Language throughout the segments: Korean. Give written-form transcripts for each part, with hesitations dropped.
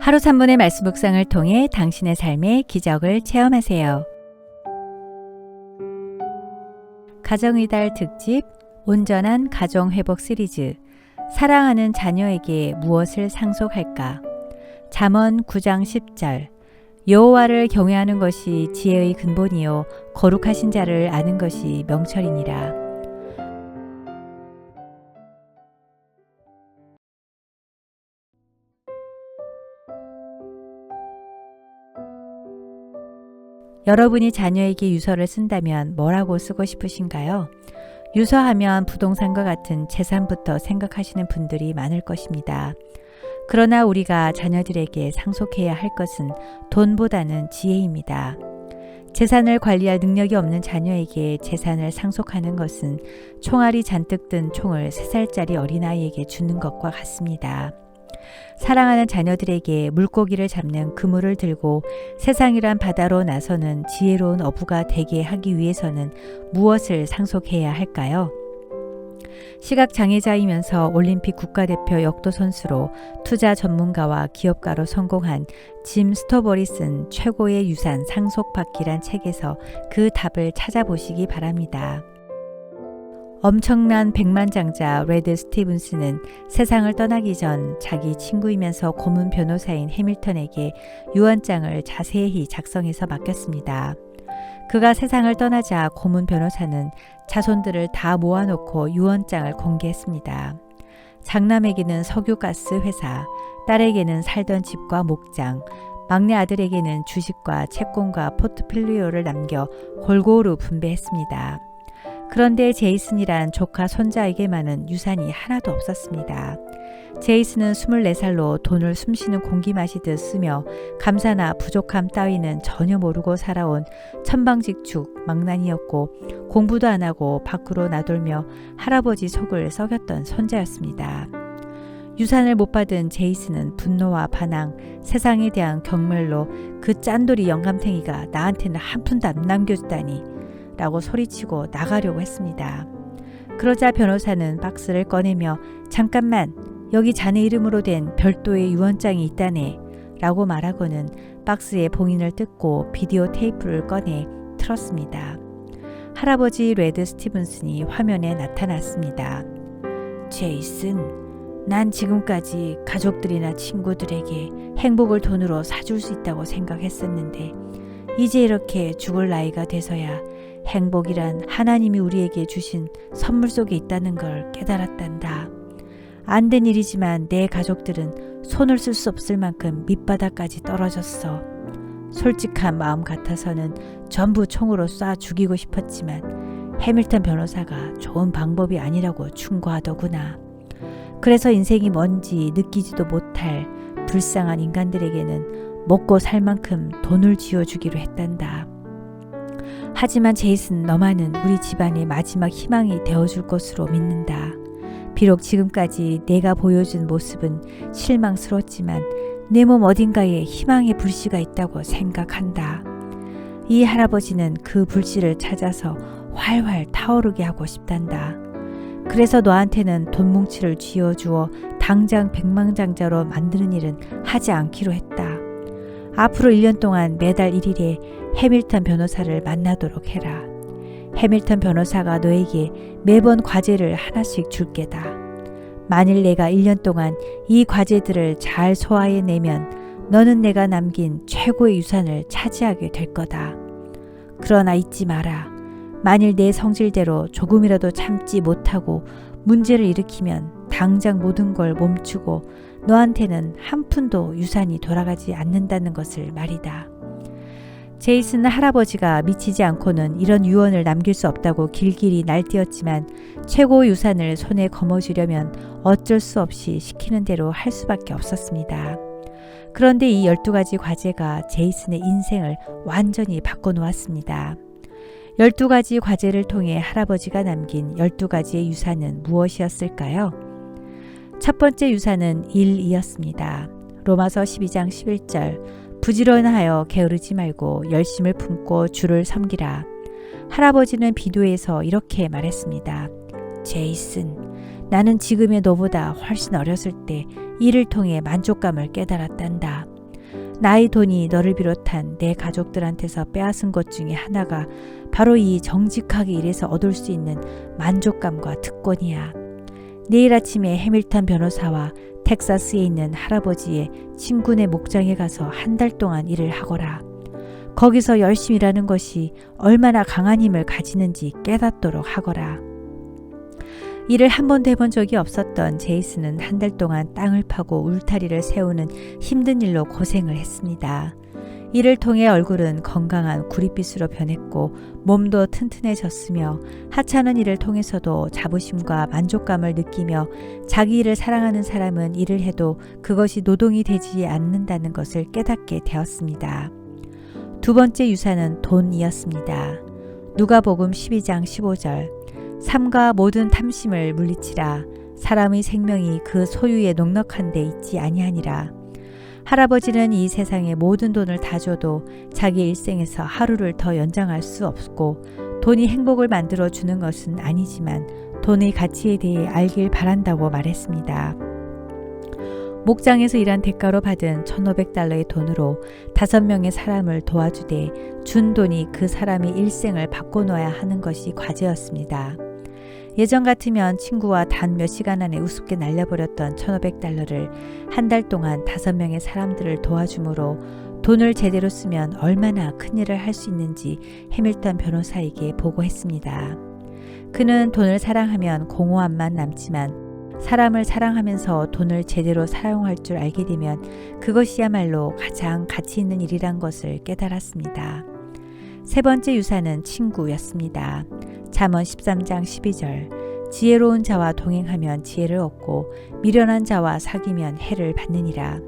하루 3분의 말씀 묵상을 통해 당신의 삶의 기적을 체험하세요. 가정의달 특집 온전한 가정회복 시리즈 사랑하는 자녀에게 무엇을 상속할까? 잠언 9장 10절 여호와를 경외하는 것이 지혜의 근본이요 거룩하신 자를 아는 것이 명철이니라. 여러분이 자녀에게 유서를 쓴다면 뭐라고 쓰고 싶으신가요? 유서하면 부동산과 같은 재산부터 생각하시는 분들이 많을 것입니다. 그러나 우리가 자녀들에게 상속해야 할 것은 돈보다는 지혜입니다. 재산을 관리할 능력이 없는 자녀에게 재산을 상속하는 것은 총알이 잔뜩 든 총을 3살짜리 어린아이에게 주는 것과 같습니다. 사랑하는 자녀들에게 물고기를 잡는 그물을 들고 세상이란 바다로 나서는 지혜로운 어부가 되게 하기 위해서는 무엇을 상속해야 할까요? 시각장애자이면서 올림픽 국가대표 역도 선수로 투자 전문가와 기업가로 성공한 짐 스토버리 쓴 최고의 유산 상속받기란 책에서 그 답을 찾아보시기 바랍니다. 엄청난 백만장자 레드 스티븐스는 세상을 떠나기 전 자기 친구이면서 고문 변호사인 해밀턴에게 유언장을 자세히 작성해서 맡겼습니다. 그가 세상을 떠나자 고문 변호사는 자손들을 다 모아놓고 유언장을 공개했습니다. 장남에게는 석유가스 회사, 딸에게는 살던 집과 목장, 막내 아들에게는 주식과 채권과 포트폴리오를 남겨 골고루 분배했습니다. 그런데 제이슨이란 조카 손자에게만은 유산이 하나도 없었습니다. 제이슨은 24살로 돈을 숨쉬는 공기 마시듯 쓰며 감사나 부족함 따위는 전혀 모르고 살아온 천방직축 망난이었고 공부도 안 하고 밖으로 나돌며 할아버지 속을 썩였던 손자였습니다. 유산을 못 받은 제이슨은 분노와 반항, 세상에 대한 경멸로 그 짠돌이 영감탱이가 나한테는 한 푼도 안 남겨주다니 라고 소리치고 나가려고 했습니다. 그러자 변호사는 박스를 꺼내며 잠깐만 여기 자네 이름으로 된 별도의 유언장이 있다네 라고 말하고는 박스의 봉인을 뜯고 비디오 테이프를 꺼내 틀었습니다. 할아버지 레드 스티븐슨이 화면에 나타났습니다. 제이슨, 난 지금까지 가족들이나 친구들에게 행복을 돈으로 사줄 수 있다고 생각했었는데 이제 이렇게 죽을 나이가 돼서야 행복이란 하나님이 우리에게 주신 선물 속에 있다는 걸 깨달았단다. 안 된 일이지만 내 가족들은 손을 쓸 수 없을 만큼 밑바닥까지 떨어졌어. 솔직한 마음 같아서는 전부 총으로 쏴 죽이고 싶었지만 해밀턴 변호사가 좋은 방법이 아니라고 충고하더구나. 그래서 인생이 뭔지 느끼지도 못할 불쌍한 인간들에게는 먹고 살 만큼 돈을 쥐어주기로 했단다. 하지만 제이슨, 너만은 우리 집안의 마지막 희망이 되어줄 것으로 믿는다. 비록 지금까지 내가 보여준 모습은 실망스러웠지만 내 몸 어딘가에 희망의 불씨가 있다고 생각한다. 이 할아버지는 그 불씨를 찾아서 활활 타오르게 하고 싶단다. 그래서 너한테는 돈 뭉치를 쥐어주어 당장 백만장자로 만드는 일은 하지 않기로 했다. 앞으로 1년 동안 매달 1일에 해밀턴 변호사를 만나도록 해라. 해밀턴 변호사가 너에게 매번 과제를 하나씩 줄 게다. 만일 내가 1년 동안 이 과제들을 잘 소화해내면 너는 내가 남긴 최고의 유산을 차지하게 될 거다. 그러나 잊지 마라. 만일 내 성질대로 조금이라도 참지 못하고 문제를 일으키면 당장 모든 걸 멈추고 너한테는 한 푼도 유산이 돌아가지 않는다는 것을 말이다. 제이슨은 할아버지가 미치지 않고는 이런 유언을 남길 수 없다고 길길이 날뛰었지만 최고 유산을 손에 거머쥐려면 어쩔 수 없이 시키는 대로 할 수밖에 없었습니다. 그런데 이 12가지 과제가 제이슨의 인생을 완전히 바꿔놓았습니다. 12가지 과제를 통해 할아버지가 남긴 12가지의 유산은 무엇이었을까요? 첫 번째 유산은 일이었습니다. 로마서 12장 11절 부지런하여 게으르지 말고 열심을 품고 주를 섬기라. 할아버지는 비도에서 이렇게 말했습니다. 제이슨, 나는 지금의 너보다 훨씬 어렸을 때 이를 통해 만족감을 깨달았단다. 나의 돈이 너를 비롯한 내 가족들한테서 빼앗은 것 중에 하나가 바로 이 정직하게 일해서 얻을 수 있는 만족감과 특권이야. 내일 아침에 해밀턴 변호사와 텍사스에 있는 할아버지의 친구네 목장에 가서 한 달 동안 일을 하거라. 거기서 열심히 일하는 것이 얼마나 강한 힘을 가지는지 깨닫도록 하거라. 일을 한 번도 해본 적이 없었던 제이슨은 한 달 동안 땅을 파고 울타리를 세우는 힘든 일로 고생을 했습니다. 이를 통해 얼굴은 건강한 구릿빛으로 변했고 몸도 튼튼해졌으며 하찮은 일을 통해서도 자부심과 만족감을 느끼며 자기 일을 사랑하는 사람은 일을 해도 그것이 노동이 되지 않는다는 것을 깨닫게 되었습니다. 두 번째 유산은 돈이었습니다. 누가복음 12장 15절 삼가 모든 탐심을 물리치라. 사람의 생명이 그 소유에 넉넉한 데 있지 아니하니라. 할아버지는 이 세상의 모든 돈을 다 줘도 자기 일생에서 하루를 더 연장할 수 없고 돈이 행복을 만들어 주는 것은 아니지만 돈의 가치에 대해 알길 바란다고 말했습니다. 목장에서 일한 대가로 받은 1,500달러의 돈으로 5명의 사람을 도와주되 준 돈이 그 사람의 일생을 바꿔놓아야 하는 것이 과제였습니다. 예전 같으면 친구와 단 몇 시간 안에 우습게 날려버렸던 1,500달러를 한 달 동안 5명의 사람들을 도와주므로 돈을 제대로 쓰면 얼마나 큰 일을 할 수 있는지 해밀턴 변호사에게 보고했습니다. 그는 돈을 사랑하면 공허함만 남지만 사람을 사랑하면서 돈을 제대로 사용할 줄 알게 되면 그것이야말로 가장 가치 있는 일이란 것을 깨달았습니다. 세 번째 유산은 친구였습니다. 잠언 13장 12절 지혜로운 자와 동행하면 지혜를 얻고 미련한 자와 사귀면 해를 받느니라.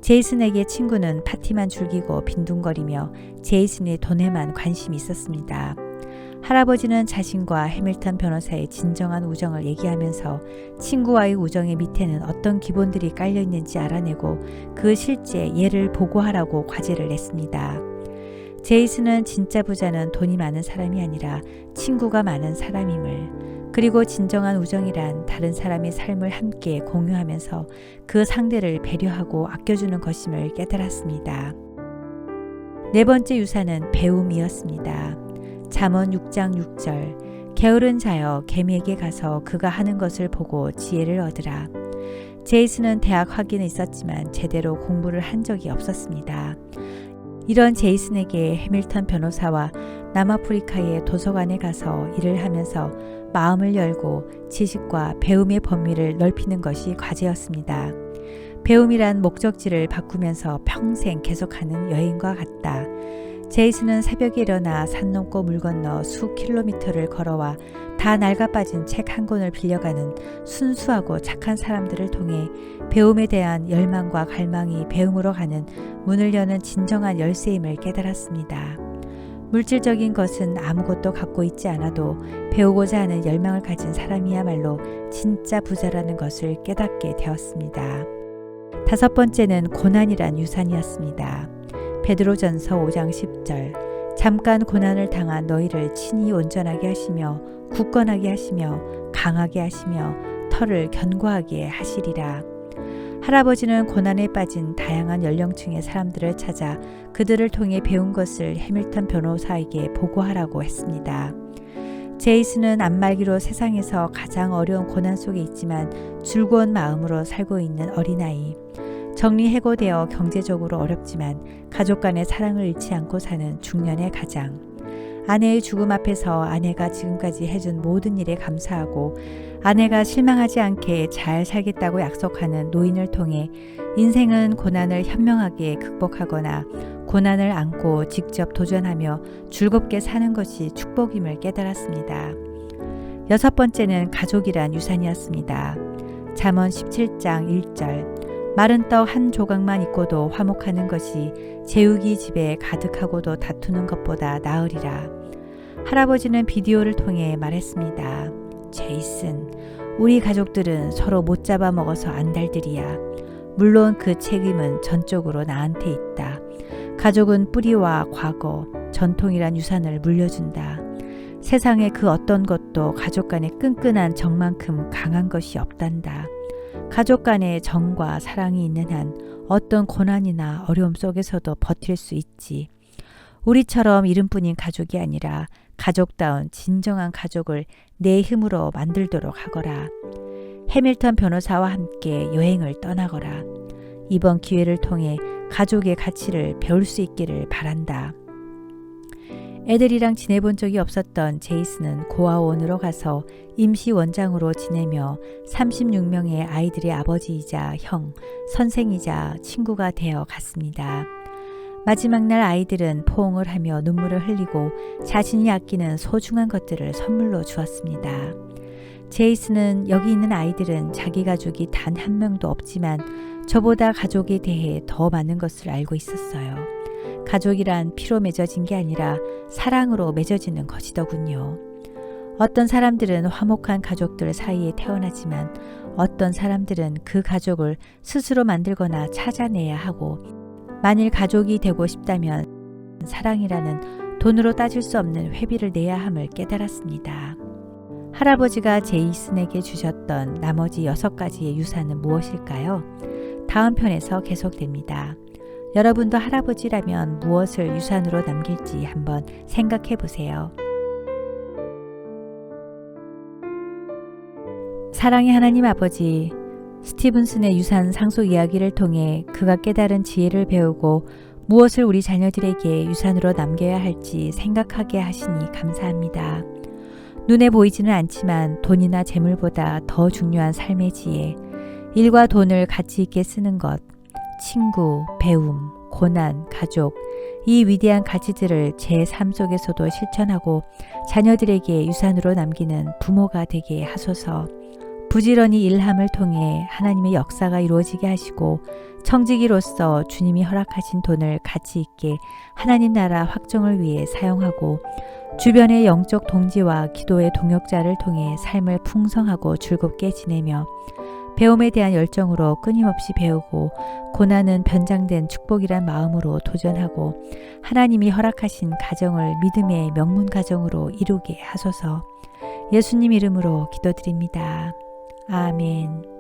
제이슨에게 친구는 파티만 즐기고 빈둥거리며 제이슨의 돈에만 관심이 있었습니다. 할아버지는 자신과 해밀턴 변호사의 진정한 우정을 얘기하면서 친구와의 우정의 밑에는 어떤 기본들이 깔려 있는지 알아내고 그 실제 예를 보고하라고 과제를 냈습니다. 제이슨은 진짜 부자는 돈이 많은 사람이 아니라 친구가 많은 사람임을, 그리고 진정한 우정이란 다른 사람의 삶을 함께 공유하면서 그 상대를 배려하고 아껴주는 것임을 깨달았습니다. 네 번째 유산은 배움이었습니다. 잠언 6장 6절 게으른 자여 개미에게 가서 그가 하는 것을 보고 지혜를 얻으라. 제이슨은 대학 학위는 있었지만 제대로 공부를 한 적이 없었습니다. 이런 제이슨에게 해밀턴 변호사와 남아프리카의 도서관에 가서 일을 하면서 마음을 열고 지식과 배움의 범위를 넓히는 것이 과제였습니다. 배움이란 목적지를 바꾸면서 평생 계속하는 여행과 같다. 제이슨은 새벽에 일어나 산 넘고 물 건너 수 킬로미터를 걸어와 다 낡아빠진 책 한 권을 빌려가는 순수하고 착한 사람들을 통해 배움에 대한 열망과 갈망이 배움으로 가는 문을 여는 진정한 열쇠임을 깨달았습니다. 물질적인 것은 아무것도 갖고 있지 않아도 배우고자 하는 열망을 가진 사람이야말로 진짜 부자라는 것을 깨닫게 되었습니다. 다섯 번째는 고난이란 유산이었습니다. 베드로전서 5장 10절 잠깐 고난을 당한 너희를 친히 온전하게 하시며 굳건하게 하시며 강하게 하시며 털을 견고하게 하시리라. 할아버지는 고난에 빠진 다양한 연령층의 사람들을 찾아 그들을 통해 배운 것을 해밀턴 변호사에게 보고하라고 했습니다. 제이슨은 안말기로 세상에서 가장 어려운 고난 속에 있지만 즐거운 마음으로 살고 있는 어린아이. 정리해고되어 경제적으로 어렵지만 가족 간의 사랑을 잃지 않고 사는 중년의 가장. 아내의 죽음 앞에서 아내가 지금까지 해준 모든 일에 감사하고 아내가 실망하지 않게 잘 살겠다고 약속하는 노인을 통해 인생은 고난을 현명하게 극복하거나 고난을 안고 직접 도전하며 즐겁게 사는 것이 축복임을 깨달았습니다. 여섯 번째는 가족이란 유산이었습니다. 잠언 17장 1절 마른 떡 한 조각만 있고도 화목하는 것이 재우기 집에 가득하고도 다투는 것보다 나으리라. 할아버지는 비디오를 통해 말했습니다. 제이슨, 우리 가족들은 서로 못 잡아먹어서 안달들이야. 물론 그 책임은 전적으로 나한테 있다. 가족은 뿌리와 과거, 전통이란 유산을 물려준다. 세상에 그 어떤 것도 가족 간의 끈끈한 정만큼 강한 것이 없단다. 가족 간의 정과 사랑이 있는 한 어떤 고난이나 어려움 속에서도 버틸 수 있지. 우리처럼 이름뿐인 가족이 아니라 가족다운 진정한 가족을 내 힘으로 만들도록 하거라. 해밀턴 변호사와 함께 여행을 떠나거라. 이번 기회를 통해 가족의 가치를 배울 수 있기를 바란다. 애들이랑 지내본 적이 없었던 제이슨은 고아원으로 가서 임시 원장으로 지내며 36명의 아이들의 아버지이자 형, 선생이자 친구가 되어 갔습니다. 마지막 날 아이들은 포옹을 하며 눈물을 흘리고 자신이 아끼는 소중한 것들을 선물로 주었습니다. 제이슨은 여기 있는 아이들은 자기 가족이 단 한 명도 없지만 저보다 가족에 대해 더 많은 것을 알고 있었어요. 가족이란 피로 맺어진 게 아니라 사랑으로 맺어지는 것이더군요. 어떤 사람들은 화목한 가족들 사이에 태어나지만 어떤 사람들은 그 가족을 스스로 만들거나 찾아내야 하고, 만일 가족이 되고 싶다면 사랑이라는 돈으로 따질 수 없는 회비를 내야 함을 깨달았습니다. 할아버지가 제이슨에게 주셨던 나머지 6가지의 유산은 무엇일까요? 다음 편에서 계속됩니다. 여러분도 할아버지라면 무엇을 유산으로 남길지 한번 생각해 보세요. 사랑의 하나님 아버지, 스티븐슨의 유산 상속 이야기를 통해 그가 깨달은 지혜를 배우고 무엇을 우리 자녀들에게 유산으로 남겨야 할지 생각하게 하시니 감사합니다. 눈에 보이지는 않지만 돈이나 재물보다 더 중요한 삶의 지혜, 일과 돈을 가치 있게 쓰는 것, 친구, 배움, 고난, 가족, 이 위대한 가치들을 제 삶 속에서도 실천하고 자녀들에게 유산으로 남기는 부모가 되게 하소서. 부지런히 일함을 통해 하나님의 역사가 이루어지게 하시고 청지기로서 주님이 허락하신 돈을 가치 있게 하나님 나라 확정을 위해 사용하고 주변의 영적 동지와 기도의 동역자를 통해 삶을 풍성하고 즐겁게 지내며 배움에 대한 열정으로 끊임없이 배우고 고난은 변장된 축복이란 마음으로 도전하고 하나님이 허락하신 가정을 믿음의 명문 가정으로 이루게 하소서. 예수님 이름으로 기도드립니다. 아멘.